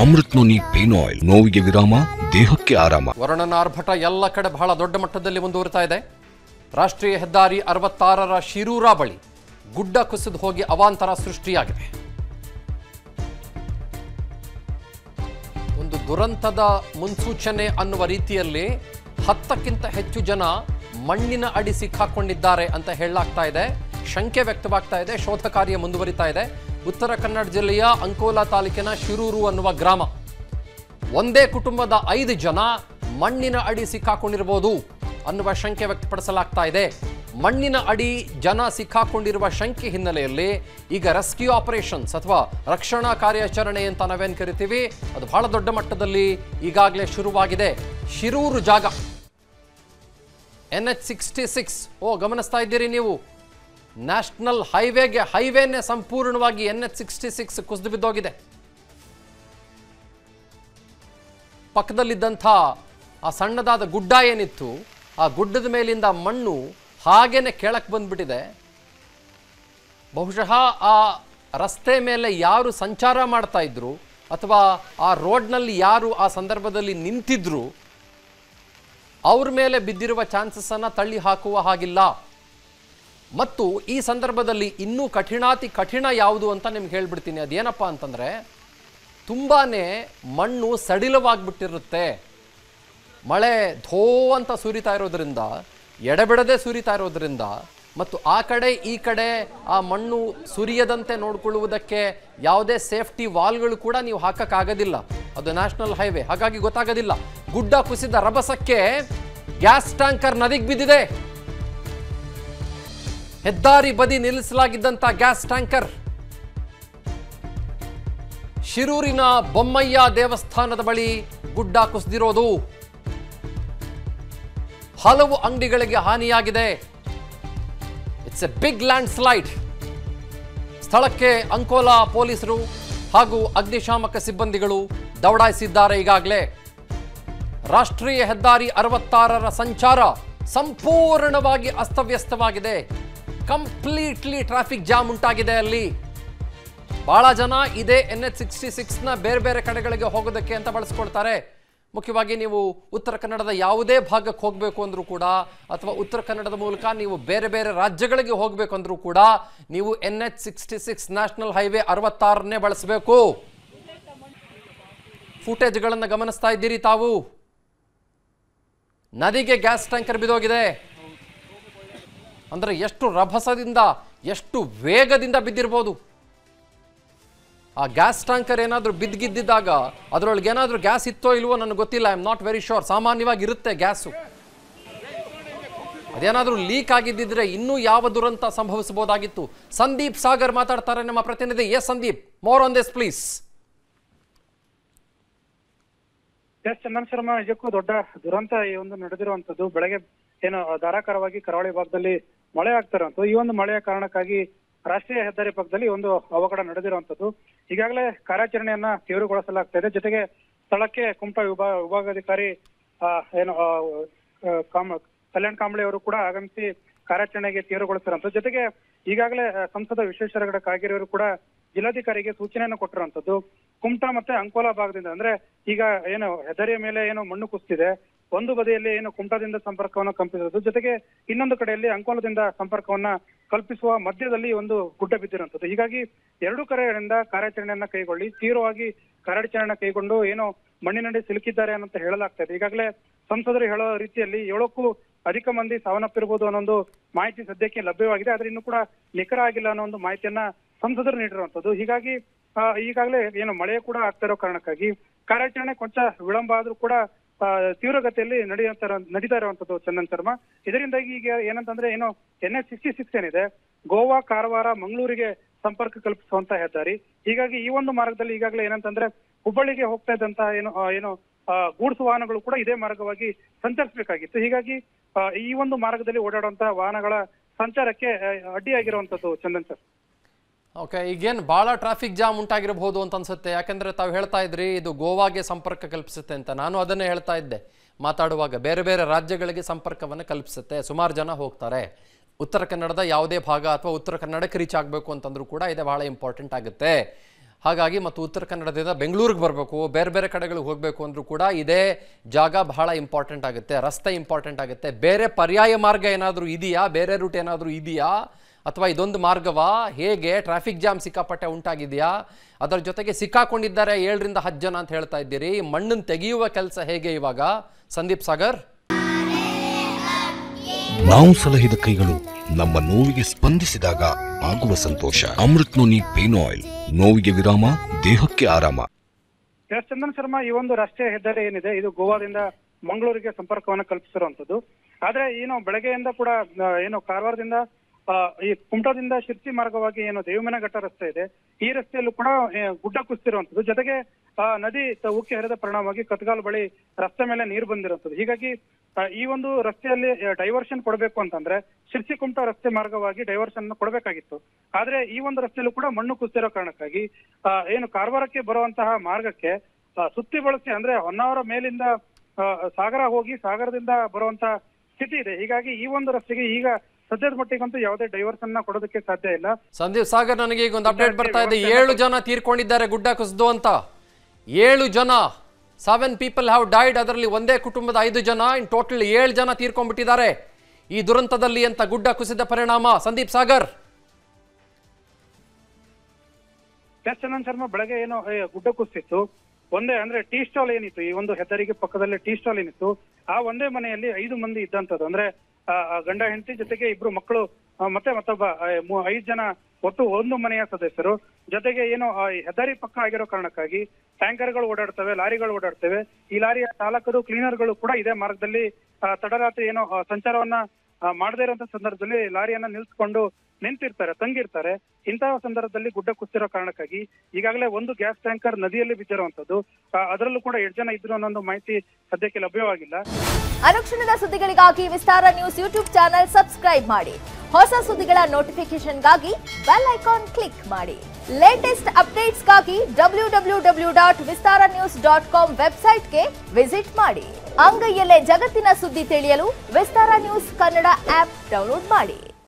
Amrit noni pain oil, ನೋವಿಗೆ ವಿರಾಮ, ದೇಹಕ್ಕೆ ಆರಾಮ. ವರುಣನ ಆರ್ಭಟ ಎಲ್ಲ ಕಡೆ ಬಹಳ ದೊಡ್ಡ ಮಟ್ಟದಲ್ಲಿ ಮುಂದುವರಿತಾ ಇದೆ. ರಾಷ್ಟ್ರೀಯ ಹೆದ್ದಾರಿ 66ರ ಶಿರೂರ ಬಳಿ ಗುಡ್ಡ ಕುಸಿದು ಹೋಗಿ ಅವಾಂತರ ಸೃಷ್ಟಿಯಾಗಿದೆ. ಒಂದು ದುರಂತದ ಮುನ್ಸೂಚನೆ ಅನ್ನುವ ರೀತಿಯಲ್ಲಿ 10ಕ್ಕಿಂತ ಹೆಚ್ಚು ಜನ ಮಣ್ಣಿನ ಅಡಿ ಸಿಕ್ಕಾಕೊಂಡಿದ್ದಾರೆ ಅಂತ ಹೇಳಲಾಗ್ತಾ ಇದೆ. ಶಂಕೆ ವ್ಯಕ್ತವಾಗ್ತಾ ಇದೆ. ಶೋಧ ಕಾರ್ಯ ಮುಂದುವರಿತಾ ಇದೆ. ಉತ್ತರ ಕನ್ನಡ ಜಿಲ್ಲೆಯ ಅಂಕೋಲಾ ತಾಲೂಕಿನ ಶಿರೂರು ಅನ್ನುವ ಗ್ರಾಮ. ಒಂದೇ ಕುಟುಂಬದ 5 ಜನ ಮಣ್ಣಿನ ಅಡಿ ಸಿಕ್ಕಾಕೊಂಡಿರಬಹುದು ಅನ್ನುವ ಶಂಕೆ ವ್ಯಕ್ತಪಡಿಸಲಾಗ್ತಾ ಇದೆ. ಮಣ್ಣಿನ ಅಡಿ ಜನ ಸಿಕ್ಕಾಕೊಂಡಿರುವ ಶಂಕೆ ಹಿನ್ನೆಲೆಯಲ್ಲಿ ಈಗ ರೆಸ್ಕ್ಯೂ ಆಪರೇಷನ್ಸ್ ಅಥವಾ ರಕ್ಷಣಾ ಕಾರ್ಯಾಚರಣೆ ಅಂತ ನಾವೇನು ಕರಿತೀವಿ, ಅದು ಬಹಳ ದೊಡ್ಡ ಮಟ್ಟದಲ್ಲಿ ಈಗಾಗಲೇ ಶುರುವಾಗಿದೆ. ಶಿರೂರು ಜಾಗ NH66. ಗಮನಿಸ್ತಾ ಇದ್ದೀರಿ ನೀವು, ನ್ಯಾಷನಲ್ ಹೈವೇನೇ ಸಂಪೂರ್ಣವಾಗಿ NH66 ಕುಸಿದು ಬಿದ್ದೋಗಿದೆ. ಪಕ್ಕದಲ್ಲಿದ್ದಂಥ ಆ ಸಣ್ಣದಾದ ಗುಡ್ಡ ಏನಿತ್ತು, ಆ ಗುಡ್ಡದ ಮೇಲಿಂದ ಮಣ್ಣು ಹಾಗೇನೆ ಕೆಳಕ್ಕೆ ಬಂದ್ಬಿಟ್ಟಿದೆ. ಬಹುಶಃ ಆ ರಸ್ತೆ ಮೇಲೆ ಯಾರು ಸಂಚಾರ ಮಾಡ್ತಾ ಇದ್ರು ಅಥವಾ ಆ ರೋಡ್ನಲ್ಲಿ ಯಾರು ಆ ಸಂದರ್ಭದಲ್ಲಿ ನಿಂತಿದ್ರು ಅವ್ರ ಮೇಲೆ ಬಿದ್ದಿರುವ ಚಾನ್ಸಸ್ ಅನ್ನ ತಳ್ಳಿ ಹಾಕುವ ಹಾಗಿಲ್ಲ. ಮತ್ತು ಈ ಸಂದರ್ಭದಲ್ಲಿ ಇನ್ನೂ ಕಠಿಣ ಯಾವುದು ಅಂತ ನಿಮ್ಗೆ ಹೇಳ್ಬಿಡ್ತೀನಿ. ಅದೇನಪ್ಪ ಅಂತಂದರೆ, ತುಂಬಾ ಮಣ್ಣು ಸಡಿಲವಾಗಿಬಿಟ್ಟಿರುತ್ತೆ. ಮಳೆ ಧೋ ಅಂತ ಸುರಿತಾ ಇರೋದ್ರಿಂದ, ಎಡೆಬಿಡದೆ ಸುರಿತಾ ಇರೋದ್ರಿಂದ, ಮತ್ತು ಆ ಕಡೆ ಈ ಕಡೆ ಆ ಮಣ್ಣು ಸುರಿಯದಂತೆ ನೋಡ್ಕೊಳ್ಳುವುದಕ್ಕೆ ಯಾವುದೇ ಸೇಫ್ಟಿ ವಾಲ್ಗಳು ಕೂಡ ನೀವು ಹಾಕಕ್ಕಾಗೋದಿಲ್ಲ. ಅದು ನ್ಯಾಷನಲ್ ಹೈವೇ, ಹಾಗಾಗಿ ಗೊತ್ತಾಗೋದಿಲ್ಲ. ಗುಡ್ಡ ಕುಸಿದ ರಭಸಕ್ಕೆ ಗ್ಯಾಸ್ ಟ್ಯಾಂಕರ್ ನದಿಗೆ ಬಿದ್ದಿದೆ. ಹೆದ್ದಾರಿ ಬದಿ ನಿಲ್ಲಿಸಲಾಗಿದ್ದಂಥ ಗ್ಯಾಸ್ ಟ್ಯಾಂಕರ್ ಶಿರೂರಿನ ಬೊಮ್ಮಯ್ಯ ದೇವಸ್ಥಾನದ ಬಳಿ ಗುಡ್ಡ ಕುಸಿದಿರೋದು. ಹಲವು ಅಂಗಡಿಗಳಿಗೆ ಹಾನಿಯಾಗಿದೆ. It's a big landslide. ಸ್ಥಳಕ್ಕೆ ಅಂಕೋಲಾ ಪೊಲೀಸರು ಹಾಗೂ ಅಗ್ನಿಶಾಮಕ ಸಿಬ್ಬಂದಿಗಳು ದೌಡಾಯಿಸಿದ್ದಾರೆ. ಈಗಾಗಲೇ ರಾಷ್ಟ್ರೀಯ ಹೆದ್ದಾರಿ 66ರ ಸಂಚಾರ ಸಂಪೂರ್ಣವಾಗಿ ಅಸ್ತವ್ಯಸ್ತವಾಗಿದೆ. ಕಂಪ್ಲೀಟ್ಲಿ ಟ್ರಾಫಿಕ್ ಜಾಮ್ ಉಂಟಾಗಿದೆ. ಅಲ್ಲಿ ಬಹಳ ಜನ ಇದೇ NH66ನ ಬೇರೆ ಬೇರೆ ಕಡೆಗಳಿಗೆ ಹೋಗೋದಕ್ಕೆ ಅಂತ ಬಳಸ್ಕೊಳ್ತಾರೆ. ಮುಖ್ಯವಾಗಿ ನೀವು ಉತ್ತರ ಕನ್ನಡದ ಯಾವುದೇ ಭಾಗಕ್ಕೆ ಹೋಗಬೇಕು ಅಂದರೂ ಕೂಡ, ಅಥವಾ ಉತ್ತರ ಕನ್ನಡದ ಮೂಲಕ ನೀವು ಬೇರೆ ಬೇರೆ ರಾಜ್ಯಗಳಿಗೆ ಹೋಗಬೇಕು ಅಂದರೂ ಕೂಡ ನೀವು NH66 ನ್ಯಾಷನಲ್ ಹೈವೇ 66ನೇ ಬಳಸಬೇಕು. ಫುಟೇಜ್ಗಳನ್ನು ಗಮನಿಸ್ತಾ ಇದ್ದೀರಿ ತಾವು. ನದಿಗೆ ಗ್ಯಾಸ್ ಟ್ಯಾಂಕರ್ ಬಿದ್ದೋಗಿದೆ. ಅಂದರೆ ಎಷ್ಟು ರಭಸದಿಂದ, ಎಷ್ಟು ವೇಗದಿಂದ ಬಿದ್ದಿರ್ಬೋದು. ಆ ಗ್ಯಾಸ್ ಟ್ಯಾಂಕರ್ ಏನಾದರೂ ಬಿದ್ದಿದ್ದಾಗ ಅದರೊಳಗೆ ಏನಾದರೂ ಗ್ಯಾಸ್ ಇತ್ತೋ ಇಲ್ವೋ ನನಗೆ ಗೊತ್ತಿಲ್ಲ. I am not very sure. ಸಾಮಾನ್ಯವಾಗಿ ಇರುತ್ತೆ ಗ್ಯಾಸು. ಅದೇನಾದರೂ ಲೀಕ್ ಆಗಿದ್ದಿದ್ರೆ ಇನ್ನೂ ಯಾವ ದುರಂತ ಸಂಭವಿಸಬಹುದಾಗಿತ್ತು. ಸಂದೀಪ್ ಸಾಗರ್ ಮಾತಾಡ್ತಾರೆ, ನಮ್ಮ ಪ್ರತಿನಿಧಿ. Yes Sandeep, more on this please. Yes Chandan Sharma, ನಿಜಕ್ಕೂ ದೊಡ್ಡ ದುರಂತ ಈ ಒಂದು ನಡೆದಿರುವಂತದ್ದು. ಬೆಳಗ್ಗೆ ಏನು ಧಾರಾಕಾರವಾಗಿ ಕರಾವಳಿ ಭಾಗದಲ್ಲಿ ಮಳೆ ಆಗ್ತಿರುವಂತದ್ದು. ಈ ಒಂದು ಮಳೆಯ ಕಾರಣಕ್ಕಾಗಿ ರಾಷ್ಟ್ರೀಯ ಹೆದ್ದಾರಿ ಪಕ್ಕದಲ್ಲಿ ಒಂದು ಅವಘಡ ನಡೆದಿರುವಂತದ್ದು. ಈಗಾಗಲೇ ಕಾರ್ಯಾಚರಣೆಯನ್ನ ತೀವ್ರಗೊಳಿಸಲಾಗ್ತಾ ಇದೆ. ಜೊತೆಗೆ ಸ್ಥಳಕ್ಕೆ ಕುಮಟಾ ವಿಭಾಗಾಧಿಕಾರಿ ಕಲ್ಯಾಣ್ ಕಾಂಬ್ಳೆ ಅವರು ಕೂಡ ಆಗಮಿಸಿ ಕಾರ್ಯಾಚರಣೆಗೆ ತೀವ್ರಗೊಳಿಸಿರುವಂತದ್ದು. ಜೊತೆಗೆ ಈಗಾಗಲೇ ಸಂಸದ ವಿಶ್ವೇಶ್ವರ ಕಾಗೇರಿ ಅವರು ಕೂಡ ಜಿಲ್ಲಾಧಿಕಾರಿಗೆ ಸೂಚನೆಯನ್ನು ಕೊಟ್ಟಿರುವಂತದ್ದು. ಕುಮಟಾ ಮತ್ತೆ ಅಂಕೋಲಾ ಭಾಗದಿಂದ, ಅಂದ್ರೆ ಈಗ ಏನು ಹೆದ್ದಾರಿಯ ಮೇಲೆ ಏನು ಮಣ್ಣು ಕುಸಿದಿದೆ, ಒಂದು ಬದಿಯಲ್ಲಿ ಏನು ಕುಮಟಾದಿಂದ ಸಂಪರ್ಕವನ್ನು ಕಲ್ಪಿಸಿರೋದು, ಜೊತೆಗೆ ಇನ್ನೊಂದು ಕಡೆಯಲ್ಲಿ ಅಂಕೋಲದಿಂದ ಸಂಪರ್ಕವನ್ನ ಕಲ್ಪಿಸುವ ಮಧ್ಯದಲ್ಲಿ ಒಂದು ಗುಡ್ಡ ಬಿದ್ದಿರುವಂತದ್ದು. ಹೀಗಾಗಿ ಎರಡು ಕಡೆಗಳಿಂದ ಕಾರ್ಯಾಚರಣೆಯನ್ನ ಕೈಗೊಳ್ಳಿ, ತೀವ್ರವಾಗಿ ಕಾರ್ಯಾಚರಣೆ ಕೈಗೊಂಡು ಏನು ಮಣ್ಣಿನಡಿ ಸಿಲುಕಿದ್ದಾರೆ ಅಂತ ಹೇಳಲಾಗ್ತಾ ಇದೆ. ಈಗಾಗಲೇ ಸಂಸದರು ಹೇಳೋ ರೀತಿಯಲ್ಲಿ 7ಕ್ಕೂ ಅಧಿಕ ಮಂದಿ ಸಾವನ್ನಪ್ಪಿರಬಹುದು ಅನ್ನೋ ಒಂದು ಮಾಹಿತಿ ಸದ್ಯಕ್ಕೆ ಲಭ್ಯವಾಗಿದೆ. ಆದ್ರೆ ಇನ್ನೂ ಕೂಡ ನಿಖರ ಆಗಿಲ್ಲ ಅನ್ನೋ ಒಂದು ಮಾಹಿತಿಯನ್ನ ಸಂಸದರು ನೀಡಿರುವಂತದ್ದು. ಹೀಗಾಗಿ ಈಗಾಗಲೇ ಏನು ಮಳೆ ಕೂಡ ಆಗ್ತಾ ಇರೋ ಕಾರಣಕ್ಕಾಗಿ ಕಾರ್ಯಾಚರಣೆ ಕೊಂಚ ವಿಳಂಬ ಆದ್ರೂ ಕೂಡ ತೀವ್ರಗತಿಯಲ್ಲಿ ನಡೀತಾ ಇರುವಂತದ್ದು ಚಂದನ್ ಶರ್ಮಾ. ಇದರಿಂದಾಗಿ ಈಗ ಏನಂತಂದ್ರೆ ಏನು NH66 ಏನಿದೆ, ಗೋವಾ, ಕಾರವಾರ, ಮಂಗಳೂರಿಗೆ ಸಂಪರ್ಕ ಕಲ್ಪಿಸುವಂತ ಹೆದ್ದಾರಿ. ಹೀಗಾಗಿ ಈ ಒಂದು ಮಾರ್ಗದಲ್ಲಿ ಈಗಾಗಲೇ ಏನಂತಂದ್ರೆ ಹುಬ್ಬಳ್ಳಿಗೆ ಹೋಗ್ತಾ ಇದ್ದಂತ ಏನು ಗೂಡ್ಸ್ ವಾಹನಗಳು ಕೂಡ ಇದೇ ಮಾರ್ಗವಾಗಿ ಸಂಚರಿಸಬೇಕಾಗಿತ್ತು. ಹೀಗಾಗಿ ಈ ಒಂದು ಮಾರ್ಗದಲ್ಲಿ ಓಡಾಡುವಂತಹ ವಾಹನಗಳ ಸಂಚಾರಕ್ಕೆ ಅಡ್ಡಿಯಾಗಿರುವಂತದ್ದು ಚಂದನ್ ಸರ್. ಓಕೆ, ಈಗೇನು ಭಾಳ ಟ್ರಾಫಿಕ್ ಜಾಮ್ ಉಂಟಾಗಿರಬಹುದು ಅಂತ ಅನ್ಸುತ್ತೆ. ಯಾಕೆಂದರೆ ತಾವು ಹೇಳ್ತಾ ಇದ್ರಿ ಇದು ಗೋವಾಗೆ ಸಂಪರ್ಕ ಕಲ್ಪಿಸುತ್ತೆ ಅಂತ. ನಾನು ಅದನ್ನೇ ಹೇಳ್ತಾ ಇದ್ದೆ ಮಾತಾಡುವಾಗ. ಬೇರೆ ಬೇರೆ ರಾಜ್ಯಗಳಿಗೆ ಸಂಪರ್ಕವನ್ನು ಕಲ್ಪಿಸುತ್ತೆ, ಸುಮಾರು ಜನ ಹೋಗ್ತಾರೆ. ಉತ್ತರ ಕನ್ನಡದ ಯಾವುದೇ ಭಾಗ ಅಥವಾ ಉತ್ತರ ಕನ್ನಡಕ್ಕೆ ರೀಚ್ ಆಗಬೇಕು ಅಂತಂದ್ರೂ ಕೂಡ ಇದೆ ಬಹಳ ಇಂಪಾರ್ಟೆಂಟ್ ಆಗುತ್ತೆ. ಹಾಗಾಗಿ ಮತ್ತು ಉತ್ತರ ಕನ್ನಡದಿಂದ ಬೆಂಗಳೂರಿಗೆ ಬರಬೇಕು, ಬೇರೆ ಬೇರೆ ಕಡೆಗಳಿಗೆ ಹೋಗಬೇಕು ಅಂದರೂ ಕೂಡ ಇದೇ ಜಾಗ ಬಹಳ ಇಂಪಾರ್ಟೆಂಟ್ ಆಗುತ್ತೆ, ರಸ್ತೆ ಇಂಪಾರ್ಟೆಂಟ್ ಆಗುತ್ತೆ. ಬೇರೆ ಪರ್ಯಾಯ ಮಾರ್ಗ ಏನಾದರೂ ಇದೆಯಾ, ಬೇರೆ ರೂಟ್ ಏನಾದರೂ ಇದೆಯಾ, ಅಥವಾ ಇದೊಂದು ಮಾರ್ಗವಾ, ಹೇಗೆ ಟ್ರಾಫಿಕ್ ಜಾಮ್ ಸಿಕ್ಕಾಪಟ್ಟೆ ಉಂಟಾಗಿದೆಯಾ, ಅದರ ಜೊತೆಗೆ ಸಿಕ್ಕಾಕೊಂಡಿದ್ದಾರೆ 7 ರಿಂದ 10 ಜನ ಅಂತ ಹೇಳ್ತಾ ಇದ್ದೀರಿ. ಮಣ್ಣನ್ನು ತೆಗೆಯುವ ಕೆಲಸ ಹೇಗೆ ಇವಾಗ ಸಂದೀಪ್ ಸಾಗರ್? ನಾವು ಸಲಹಿದ ಕೈಗಳು ನಮ್ಮ ನೋವಿಗೆ ಸ್ಪಂದಿಸಿದಾಗ ಆಗುವ ಸಂತೋಷ. ಅಮೃತ್ ನೋನಿ ಪೇನ್ ಆಯಿಲ್, ನೋವಿಗೆ ವಿರಾಮ, ದೇಹಕ್ಕೆ ಆರಾಮ. ಎಸ್ ಚಂದನ್ ಶರ್ಮಾ, ಈ ಒಂದು ರಾಷ್ಟ್ರೀಯ ಹೆದ್ದಾರಿ ಏನಿದೆ ಇದು ಗೋವಾದಿಂದ ಮಂಗಳೂರಿಗೆ ಸಂಪರ್ಕವನ್ನು ಕಲ್ಪಿಸಿರುವಂತದ್ದು. ಆದ್ರೆ ಏನು ಬೆಳಗ್ಗೆಯಿಂದ ಕೂಡ ಏನು ಕಾರವಾರದಿಂದ ಈ ಕುಮಟಾದಿಂದ ಶಿರ್ಸಿ ಮಾರ್ಗವಾಗಿ ಏನು ದೇವಮನಘಟ್ಟ ರಸ್ತೆ ಇದೆ, ಈ ರಸ್ತೆಯಲ್ಲೂ ಕೂಡ ಗುಡ್ಡ ಕುಸಿತಿರುವಂತದ್ದು. ಜೊತೆಗೆ ನದಿ ಉಕ್ಕಿ ಹರಿದ ಪರಿಣಾಮವಾಗಿ ಕತ್ಗಾಲ್ ಬಳಿ ರಸ್ತೆ ಮೇಲೆ ನೀರು ಬಂದಿರುವಂತದ್ದು. ಹೀಗಾಗಿ ಈ ಒಂದು ರಸ್ತೆಯಲ್ಲಿ ಡೈವರ್ಷನ್ ಕೊಡಬೇಕು ಅಂತಂದ್ರೆ ಶಿರ್ಸಿ ಕುಮಟಾ ರಸ್ತೆ ಮಾರ್ಗವಾಗಿ ಡೈವರ್ಷನ್ ಕೊಡಬೇಕಾಗಿತ್ತು. ಆದ್ರೆ ಈ ಒಂದು ರಸ್ತೆಯಲ್ಲೂ ಕೂಡ ಮಣ್ಣು ಕುಸಿತಿರೋ ಕಾರಣಕ್ಕಾಗಿ ಏನು ಕಾರವಾರಕ್ಕೆ ಬರುವಂತಹ ಮಾರ್ಗಕ್ಕೆ ಸುತ್ತಿ ಬಳಸಿ ಅಂದ್ರೆ ಹೊನ್ನಾವರ ಮೇಲಿಂದ ಸಾಗರ ಹೋಗಿ ಸಾಗರದಿಂದ ಬರುವಂತಹ ಸ್ಥಿತಿ ಇದೆ. ಹೀಗಾಗಿ ಈ ಒಂದು ರಸ್ತೆಗೆ ಈಗ ಸದ್ಯದ ಮಟ್ಟಿಗಂತೂ ಯಾವುದೇ ಡೈವರ್ಷನ್ ಕೊಡೋದಕ್ಕೆ ಸಾಧ್ಯ ಇಲ್ಲ. ಸಂದೀಪ್ ಸಾಗರ್, ನನಗೆ ಈಗ ಒಂದು ಅಪ್ಡೇಟ್ ಬರ್ತಾ ಇದೆ, 7 ಜನ ತೀರ್ಕೊಂಡಿದ್ದಾರೆ ಗುಡ್ಡ ಕುಸಿದು ಅಂತ. 7 ಜನ, 7 ಪೀಪಲ್ ಹ್ಯಾವ್ ಡೈಡ್. ಅದರಲ್ಲಿ ಒಂದೇ ಕುಟುಂಬದ 5 ಜನ, ಇನ್ ಟೋಟಲ್ 7 ಜನ ತೀರ್ಕೊಂಡ್ಬಿಟ್ಟಿದ್ದಾರೆ ಈ ದುರಂತದಲ್ಲಿ ಅಂತ ಗುಡ್ಡ ಕುಸಿದ ಪರಿಣಾಮ. ಸಂದೀಪ್ ಸಾಗರ್. ಚಂದನ್ ಶರ್ಮಾ, ಬೆಳಗ್ಗೆ ಏನು ಗುಡ್ಡ ಕುಸಿತ್ತು, ಒಂದೇ ಅಂದ್ರೆ ಟೀ ಸ್ಟಾಲ್ ಏನಿತ್ತು, ಈ ಒಂದು ಹೆದ್ದಾರಿಗೆ ಪಕ್ಕದಲ್ಲಿ ಟೀ ಸ್ಟಾಲ್ ಏನಿತ್ತು, ಆ ಒಂದೇ ಮನೆಯಲ್ಲಿ 5 ಮಂದಿ ಇದ್ದಂಥದ್ದು. ಅಂದ್ರೆ ಗಂಡ ಹೆಂಡತಿ ಜೊತೆಗೆ 2 ಮಕ್ಕಳು ಮತ್ತೆ ಮತ್ತೊಬ್ಬ 5 ಜನ, ಒಟ್ಟು ಒಂದು ಮನೆಯ ಸದಸ್ಯರು. ಜೊತೆಗೆ ಏನು ಹೆದ್ದಾರಿ ಪಕ್ಕ ಆಗಿರೋ ಕಾರಣಕ್ಕಾಗಿ ಟ್ಯಾಂಕರ್ಗಳು ಓಡಾಡ್ತವೆ, ಲಾರಿಗಳು ಓಡಾಡ್ತವೆ. ಈ ಲಾರಿಯ ಚಾಲಕರು, ಕ್ಲೀನರ್ಗಳು ಕೂಡ ಇದೇ ಮಾರ್ಗದಲ್ಲಿ ತಡರಾತ್ರಿ ಏನೋ ಸಂಚಾರವನ್ನ ಮಾಡದೇ ಇರುವಂತ ಸಂದರ್ಭದಲ್ಲಿ ಲಾರಿಯನ್ನ ನಿಂತಿರ್ತಾರೆ, ತಂಗಿರ್ತಾರೆ. ಇಂತಹ ಸಂದರ್ಭದಲ್ಲಿ ಗುಡ್ಡ ಕುಸಿರೋ ಕಾರಣಕ್ಕಾಗಿ ಈಗಾಗಲೇ ಒಂದು ಗ್ಯಾಸ್ ಟ್ಯಾಂಕರ್ ನದಿಯಲ್ಲಿ ಬಿದ್ದಿರುವಂತದ್ದು. ಅದರಲ್ಲೂ ಕೂಡ 8 ಜನ ಇದ್ರು ಅನ್ನೋ ಮಾಹಿತಿ ಸದ್ಯಕ್ಕೆ ಲಭ್ಯವಾಗಿಲ್ಲ. ಅನುಕ್ಷಣದ ಸುದ್ದಿಗಳಿಗಾಗಿ ವಿಸ್ತಾರ ನ್ಯೂಸ್ ಯೂಟ್ಯೂಬ್ ಚಾನೆಲ್ ಸಬ್ಸ್ಕ್ರೈಬ್ ಮಾಡಿ. ಹೊಸ ಸುದ್ದಿಗಳ ನೋಟಿಫಿಕೇಶನ್ಗಾಗಿ ಬೆಲ್ ಐಕಾನ್ ಕ್ಲಿಕ್ ಮಾಡಿ. ಲೇಟೆಸ್ಟ್ ಅಪ್ಡೇಟ್ಸ್ಗಾಗಿ www.vistaranews.com ವೆಬ್ಸೈಟ್ಗೆ ವಿಸಿಟ್ ಮಾಡಿ. ಅಂಗೈಯಲ್ಲೇ ಜಗತ್ತಿನ ಸುದ್ದಿ ತಿಳಿಯಲು ವಿಸ್ತಾರ ನ್ಯೂಸ್ ಕನ್ನಡ ಆಪ್ ಡೌನ್ಲೋಡ್ ಮಾಡಿ.